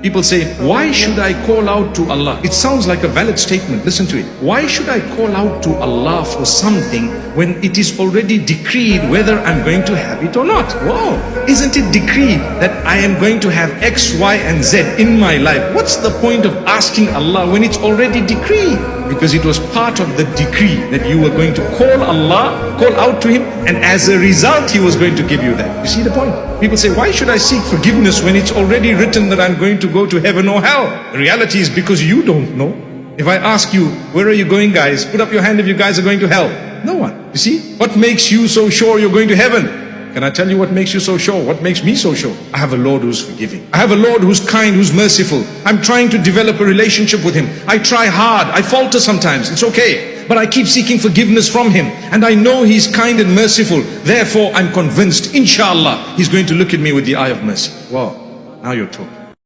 People say, why should I call out to Allah? It sounds like a valid statement. Listen to it. Why should I call out to Allah for something when it is already decreed whether I'm going to have it or not? Whoa! Isn't it decreed that I am going to have X, Y, and Z in my life? What's the point of asking Allah when it's already decreed? Because it was part of the decree that you were going to call Allah, call out to Him, and as a result He was going to give you that. You see the point? People say, why should I seek forgiveness when it's already written that I'm going to go to heaven or hell? The reality is because you don't know. If I ask you, where are you going, guys? Put up your hand if you guys are going to hell. No one. You see? What makes you so sure you're going to heaven? Can I tell you what makes you so sure? What makes me so sure? I have a Lord who's forgiving. I have a Lord who's kind, who's merciful. I'm trying to develop a relationship with Him. I try hard. I falter sometimes. It's okay. But I keep seeking forgiveness from Him. And I know He's kind and merciful. Therefore, I'm convinced, inshallah, He's going to look at me with the eye of mercy. Wow. Now you're talking.